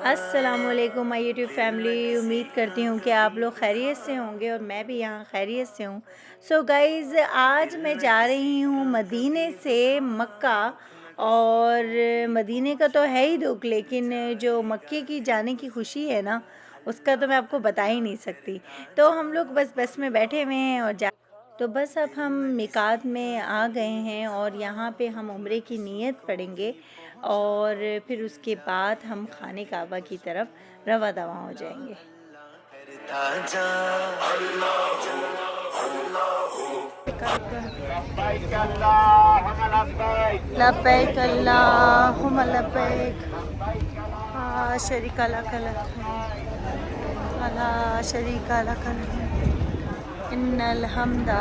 अस्सलामुअलैकुम my YouTube family. उम्मीद करती हूँ कि आप लोग खैरियत से होंगे और मैं भी यहाँ खैरियत से हूँ। सो गाइज़, आज मैं जा रही हूँ मदीने से मक्का। और मदीने का तो है ही दुख, लेकिन जो मक्के की जाने की खुशी है ना, उसका तो मैं आपको बता ही नहीं सकती। तो हम लोग बस में बैठे हुए हैं और तो बस अब हम मिकात में आ गए हैं और यहाँ पे हम उम्रे की नीयत पढ़ेंगे और फिर उसके बाद हम खाने काबा की तरफ रवा दवा हो जाएंगे। लब्बैक अल्लाहुम्मा लब्बैक, ला शरीका लक ला शरीका लक इन्नल हम्दा।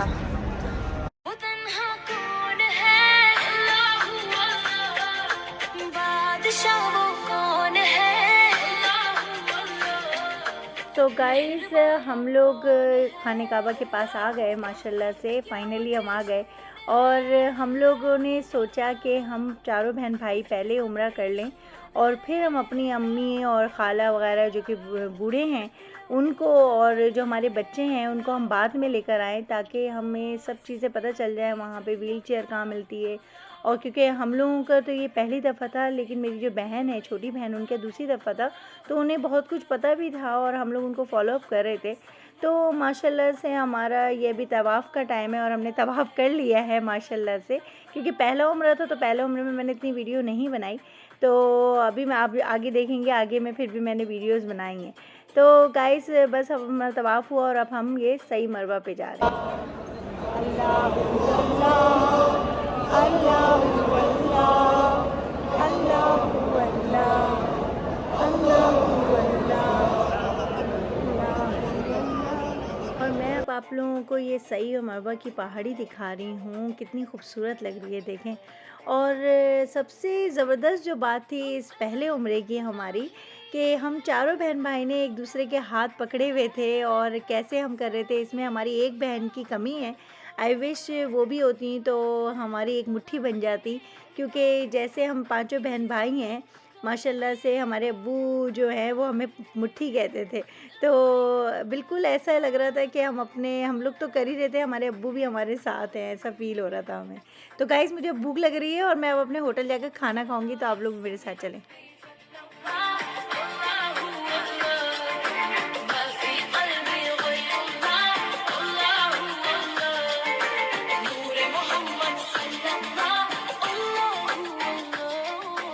तो गाइस, हम लोग खाने काबा के पास आ गए माशाल्लाह से। फाइनली हम आ गए और हम लोगों ने सोचा कि हम चारों बहन भाई पहले उम्रा कर लें और फिर हम अपनी अम्मी और खाला वगैरह जो कि बूढ़े हैं उनको और जो हमारे बच्चे हैं उनको हम बाद में लेकर आएँ, ताकि हमें सब चीज़ें पता चल जाए वहाँ पे व्हील चेयर कहाँ मिलती है। और क्योंकि हम लोगों का तो ये पहली दफ़ा था, लेकिन मेरी जो बहन है, छोटी बहन, उनका दूसरी दफ़ा था, तो उन्हें बहुत कुछ पता भी था और हम लोग उनको फॉलो अप कर रहे थे। तो माशाल्लाह से हमारा ये भी तवाफ़ का टाइम है और हमने तवाफ़ कर लिया है माशाल्लाह से, क्योंकि पहला उम्रा था तो पहले उम्रे में मैंने इतनी वीडियो नहीं बनाई। तो अभी मैं आप आगे देखेंगे, आगे में फिर भी मैंने वीडियोज़ बनाई हैं। तो गाइस, बस अब हमारा तवाफ़ हुआ और अब हम ये सही मरवा पे जा रहे हैं। और मैं अब आप लोगों को ये सही और मरवा की पहाड़ी दिखा रही हूँ, कितनी खूबसूरत लग रही है, देखें। और सबसे ज़बरदस्त जो बात थी इस पहले उम्रे की हमारी, कि हम चारों बहन भाई ने एक दूसरे के हाथ पकड़े हुए थे और कैसे हम कर रहे थे। इसमें हमारी एक बहन की कमी है, आई विश वो भी होती तो हमारी एक मुट्ठी बन जाती, क्योंकि जैसे हम पांचों बहन भाई हैं माशाल्लाह से, हमारे अब्बू जो है वो हमें मुट्ठी कहते थे। तो बिल्कुल ऐसा लग रहा था कि हम लोग तो कर ही रहे थे, हमारे अब्बू भी हमारे साथ हैं, ऐसा फ़ील हो रहा था हमें। तो गाइस, मुझे भूख लग रही है और मैं अब अपने होटल जाकर खाना खाऊंगी, तो आप लोग मेरे साथ चलें।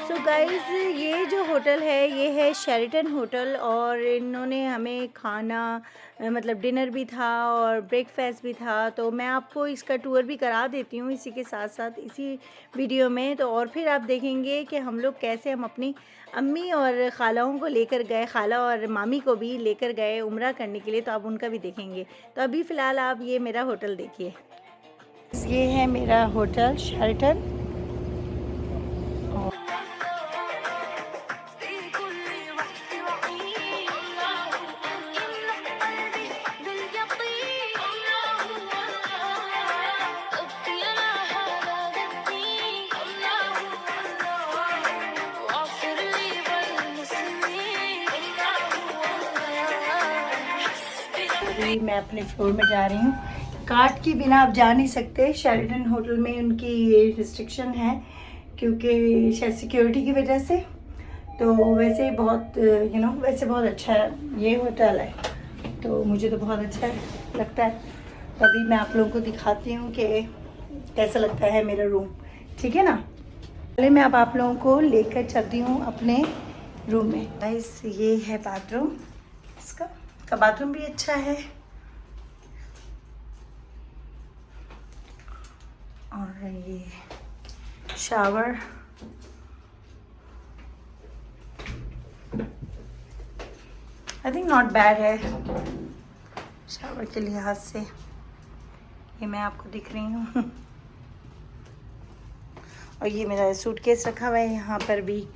सो गाइज़, ये जो होटल है ये है शेरेटन होटल और इन्होंने हमें खाना मतलब डिनर भी था और ब्रेकफास्ट भी था। तो मैं आपको इसका टूर भी करा देती हूँ इसी के साथ साथ इसी वीडियो में। तो और फिर आप देखेंगे कि हम लोग कैसे हम अपनी अम्मी और खालाओं को लेकर गए, खाला और मामी को भी लेकर गए उम्रा करने के लिए, तो आप उनका भी देखेंगे। तो अभी फ़िलहाल आप ये मेरा होटल देखिए। ये है मेरा होटल शेरेटन। अभी मैं अपने फ्लोर में जा रही हूँ। कार्ड के बिना आप जा नहीं सकते शेरेटन होटल में, उनकी ये रिस्ट्रिक्शन है क्योंकि शायद सिक्योरिटी की वजह से। तो वैसे बहुत वैसे बहुत अच्छा ये होटल है, तो मुझे तो बहुत अच्छा लगता है। तो अभी मैं आप लोगों को दिखाती हूँ कि कैसा लगता है मेरा रूम, ठीक है ना। पहले मैं अब आप लोगों को लेकर चलती हूँ अपने रूम में। गाइस, ये है बाथरूम, इसका बाथरूम भी अच्छा है और ये shower, I think not bad है शावर के लिहाज से। ये मैं आपको दिख रही हूँ और ये मेरा सूटकेस रखा हुआ है। यहाँ पर भी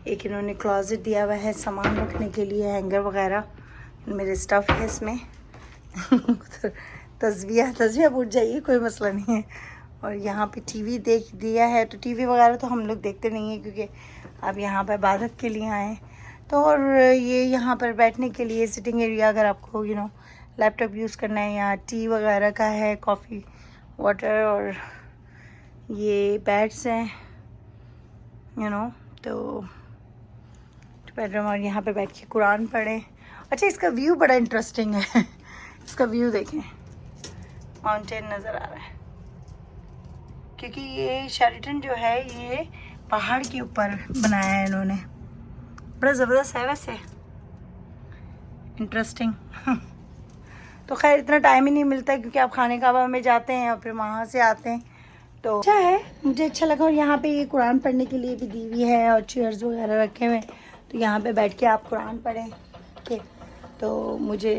एक इन्होंने क्लोजेट दिया हुआ है सामान रखने के लिए, हैंगर वगैरह मेरे स्टफ़ है इसमें तस्बिया फूट जाइए, कोई मसला नहीं है। और यहाँ पे टीवी देख दिया है। तो टीवी वगैरह तो हम लोग देखते नहीं हैं क्योंकि अब यहाँ पर इबादत के लिए आए। तो और ये यहाँ पर बैठने के लिए सिटिंग एरिया, अगर आपको लैपटॉप यूज़ करना है, यहाँ टी वगैरह का है, कॉफ़ी वाटर, और ये बेड्स हैं तो बेडरूम। और यहाँ पे बैठ के कुरान पढ़ें। अच्छा, इसका व्यू बड़ा इंटरेस्टिंग है इसका व्यू देखें, माउंटेन नज़र आ रहा है क्योंकि ये शेरेटन जो है ये पहाड़ के ऊपर बनाया है इन्होंने। बड़ा ज़बरदस्त है वैसे, इंटरेस्टिंग तो खैर इतना टाइम ही नहीं मिलता क्योंकि आप खाने काबा में जाते हैं और फिर वहाँ से आते हैं। तो अच्छा है, मुझे अच्छा लगा। और यहाँ पे ये कुरान पढ़ने के लिए भी दी हुई है और चेयर्स वगैरह रखे हुए हैं, तो यहाँ पे बैठ के आप कुरान पढ़ें। ठीक, तो मुझे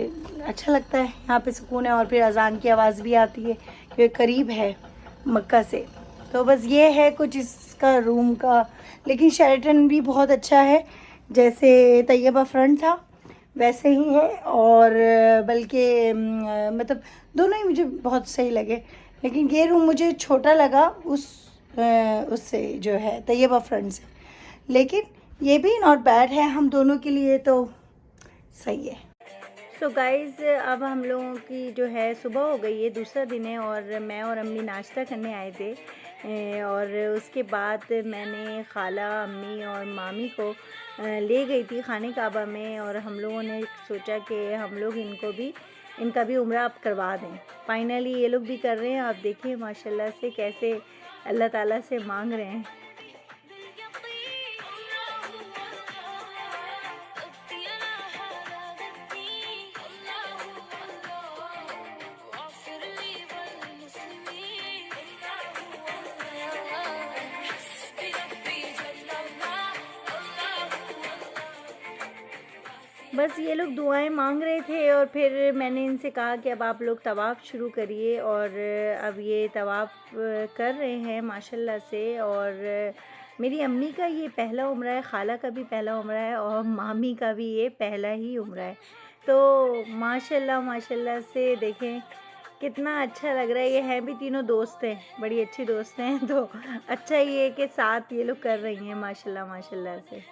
अच्छा लगता है, यहाँ पे सुकून है। और फिर अजान की आवाज़ भी आती है क्योंकि करीब है मक्का से। तो बस ये है कुछ इसका रूम का। लेकिन शेरेटन भी बहुत अच्छा है, जैसे तैयबा फ्रंट था वैसे ही है। और बल्कि मतलब दोनों ही मुझे बहुत सही लगे, लेकिन ये रूम मुझे छोटा लगा उससे जो है तैयबा फ्रंट से। लेकिन ये भी नॉट बैड है हम दोनों के लिए, तो सही है। सो गाइज़, अब हम लोगों की जो है सुबह हो गई है, दूसरा दिन है, और मैं और अम्मी नाश्ता करने आए थे। और उसके बाद मैंने खाला, अम्मी और मामी को ले गई थी खाने काबा में, और हम लोगों ने सोचा कि हम लोग इनका भी उम्रा अब करवा दें। फाइनली ये लोग भी कर रहे हैं। आप देखिए माशाल्लाह से कैसे अल्लाह ताला से मांग रहे हैं। बस ये लोग दुआएं मांग रहे थे, और फिर मैंने इनसे कहा कि अब आप लोग तवाफ़ शुरू करिए। और अब ये तवाफ़ कर रहे हैं माशाल्लाह से। और मेरी अम्मी का ये पहला उम्रा है, खाला का भी पहला उम्रा है, और मामी का भी ये पहला ही उम्रा है। तो माशाल्लाह माशाल्लाह से देखें कितना अच्छा लग रहा है। ये हैं भी तीनों दोस्त हैं, बड़ी अच्छी दोस्त हैं। तो अच्छा ये है कि साथ ये लोग कर रही हैं माशाल्लाह माशाल्लाह से।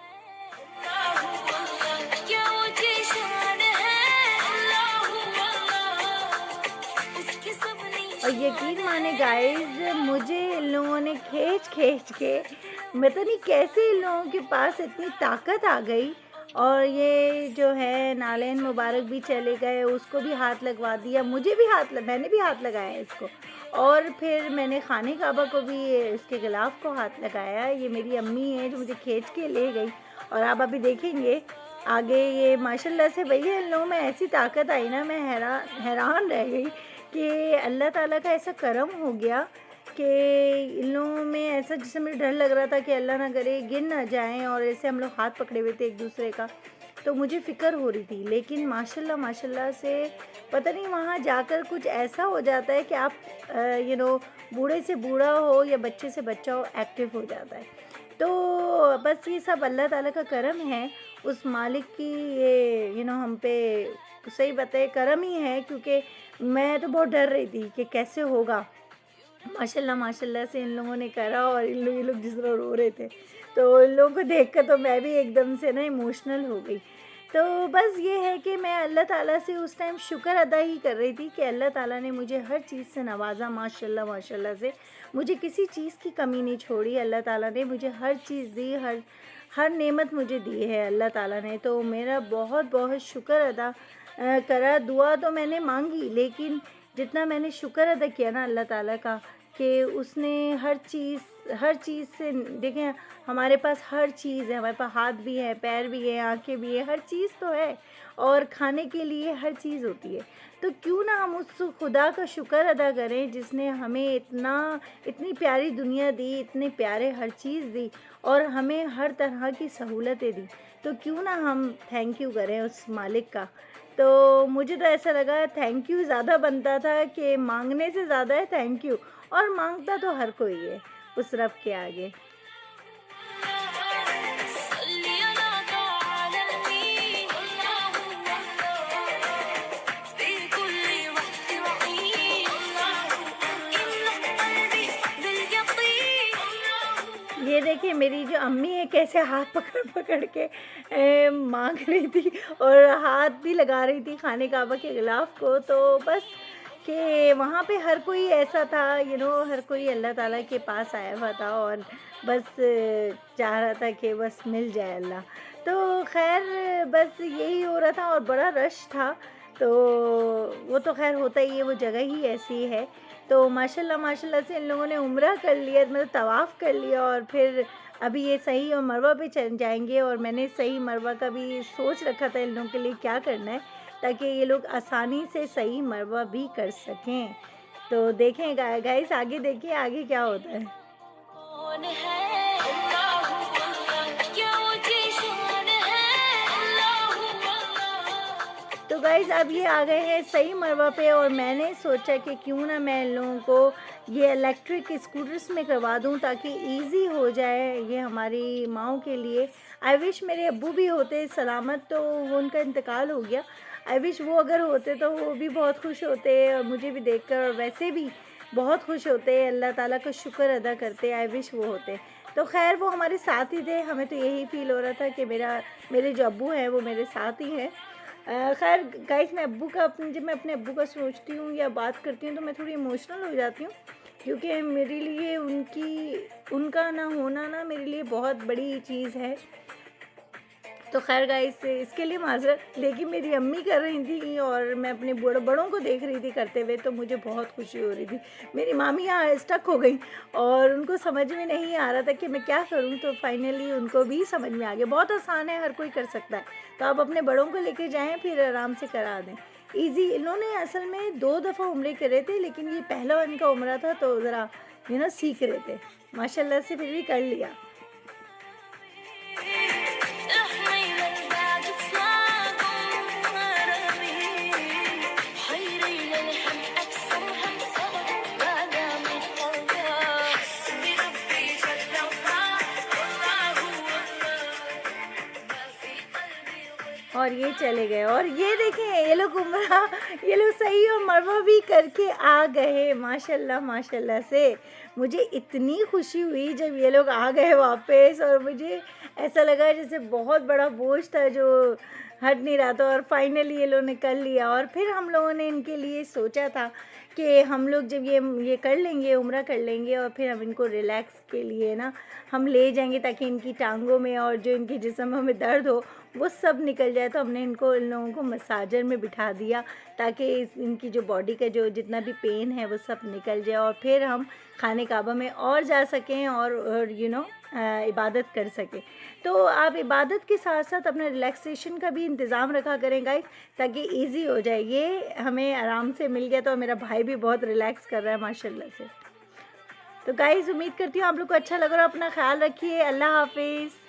और यकीन माने गाइस, मुझे इन लोगों ने खींच के, पता नहीं कैसे इन लोगों के पास इतनी ताकत आ गई। और ये जो है नालेन मुबारक भी चले गए, उसको भी हाथ लगवा दिया, मैंने भी हाथ लगाया इसको। और फिर मैंने खाने काबा को भी इसके गिलाफ को हाथ लगाया। ये मेरी अम्मी है जो मुझे खींच के ले गई। और आप अभी देखेंगे आगे ये माशाल्लाह से भैया इन लोगों में ऐसी ताकत आई ना, मैं हैरान रह गई कि अल्लाह ताला का ऐसा करम हो गया कि इन लोगों में ऐसा, जिससे मुझे डर लग रहा था कि अल्लाह ना करे गिर ना जाएं। और ऐसे हम लोग हाथ पकड़े हुए थे एक दूसरे का, तो मुझे फ़िक्र हो रही थी। लेकिन माशाल्लाह माशाल्लाह से पता नहीं वहाँ जाकर कुछ ऐसा हो जाता है कि आप बूढ़े से बूढ़ा हो या बच्चे से बच्चा हो, एक्टिव हो जाता है। तो बस ये सब अल्लाह ताला का करम है, उस मालिक की ये हम पे सही बताए करम ही है। क्योंकि मैं तो बहुत डर रही थी कि कैसे होगा। माशाल्लाह माशाल्लाह से इन लोगों ने करा। और ये लोग जिस तरह रो रहे थे, तो इन लोगों को देखकर तो मैं भी एकदम से ना इमोशनल हो गई। तो बस ये है कि मैं अल्लाह ताला से उस टाइम शुक्र अदा ही कर रही थी कि अल्लाह ताला ने मुझे हर चीज़ से नवाजा माशाल्लाह माशाल्लाह से। मुझे किसी चीज़ की कमी नहीं छोड़ी। अल्लाह ताला ने मुझे हर चीज़ दी, हर नेमत मुझे दी है अल्लाह ताला ने। तो मेरा बहुत बहुत शुक्र अदा करा। दुआ तो मैंने मांगी, लेकिन जितना मैंने शुक्र अदा किया ना अल्लाह ताला का, कि उसने हर चीज़ से देखें, हमारे पास हर चीज़ है, हमारे पास हाथ भी है, पैर भी है, आंखें भी है, हर चीज़ तो है। और खाने के लिए हर चीज़ होती है। तो क्यों ना हम उस खुदा का शुक्र अदा करें जिसने हमें इतनी प्यारी दुनिया दी, इतने प्यारे हर चीज़ दी, और हमें हर तरह की सहूलतें दी। तो क्यों ना हम थैंक यू करें उस मालिक का। तो मुझे तो ऐसा लगा थैंक यू ज़्यादा बनता था कि मांगने से ज़्यादा है थैंक यू। और मांगता तो हर कोई है उस रब के आगे। मेरी जो अम्मी है कैसे हाथ पकड़ पकड़ के मांग रही थी और हाथ भी लगा रही थी खाने काबा के गिलाफ को। तो बस कि वहाँ पे हर कोई ऐसा था, हर कोई अल्लाह ताला के पास आया हुआ था और बस चाह रहा था कि बस मिल जाए अल्लाह। तो खैर बस यही हो रहा था और बड़ा रश था। तो वो तो खैर होता ही है, वो जगह ही ऐसी है। तो माशाल्लाह माशाल्लाह से इन लोगों ने उम्रा कर लिया, मतलब तवाफ़ कर लिया और फिर अभी ये सही और मरवा पे चल जाएंगे। और मैंने सही मरवा का भी सोच रखा था इन लोगों के लिए क्या करना है, ताकि ये लोग आसानी से सही मरवा भी कर सकें। तो देखें गाइस, आगे देखिए आगे क्या होता है। तो गाइज़ अब ये आ गए हैं सही मरवा पे और मैंने सोचा कि क्यों ना मैं इन लोगों को ये इलेक्ट्रिक स्कूटर्स में करवा दूं ताकि इजी हो जाए ये हमारी माओं के लिए। आई विश मेरे अब्बू भी होते सलामत, तो वो उनका इंतकाल हो गया। आई विश वो अगर होते तो वो भी बहुत खुश होते और मुझे भी देखकर, और वैसे भी बहुत खुश होते, अल्लाह ताला का शुक्र अदा करते। आई विश वो होते। तो खैर वो हमारे साथ ही थे, हमें तो यही फ़ील हो रहा था कि मेरे जो अब्बू हैं वो मेरे साथ ही हैं। खैर गाइस, मैं अब्बू का जब मैं अपने अब्बू का सोचती हूँ या बात करती हूँ तो मैं थोड़ी इमोशनल हो जाती हूँ, क्योंकि मेरे लिए उनका ना होना ना मेरे लिए बहुत बड़ी चीज़ है। तो खैर गाइस इसके लिए माज़रत, लेकिन मेरी अम्मी कर रही थी और मैं अपने बड़ों को देख रही थी करते हुए, तो मुझे बहुत खुशी हो रही थी। मेरी मामी यहाँ स्टक हो गई और उनको समझ में नहीं आ रहा था कि मैं क्या करूँ, तो फाइनली उनको भी समझ में आ गया। बहुत आसान है, हर कोई कर सकता है। तो आप अपने बड़ों को लेके जाएँ, फिर आराम से करा दें, ईज़ी। इन्होंने असल में 2 दफ़ा उम्रे करे थे, लेकिन ये पहला इनका उम्रा था, तो ज़रा सीख रहे थे। माशाल्लाह से फिर भी कर लिया। और ये चले गए और ये देखें ये लोग सही और मरवा भी करके आ गए। माशाल्लाह माशाल्लाह से मुझे इतनी खुशी हुई जब ये लोग आ गए वापस, और मुझे ऐसा लगा जैसे बहुत बड़ा बोझ था जो हट नहीं रहा था, और फाइनली ये लोग ने कर लिया। और फिर हम लोगों ने इनके लिए सोचा था कि हम लोग जब ये कर लेंगे, उम्रा कर लेंगे, और फिर हम इनको रिलैक्स के लिए ना हम ले जाएंगे ताकि इनकी टांगों में और जो इनकी जिस्म में दर्द हो वो सब निकल जाए। तो हमने इन लोगों को मसाजर में बिठा दिया ताकि इनकी जो बॉडी का जो जितना भी पेन है वो सब निकल जाए, और फिर हम खाने काबा में और जा सकें और इबादत कर सकें। तो आप इबादत के साथ साथ अपना रिलैक्सेशन का भी इंतज़ाम रखा करें गाइस, ताकि इजी हो जाए। ये हमें आराम से मिल गया, तो मेरा भाई भी बहुत रिलैक्स कर रहा है माशाल्लाह से। तो गाइस उम्मीद करती हूँ आप लोग को अच्छा लगा और अपना ख्याल रखिए। अल्लाह हाफिज़।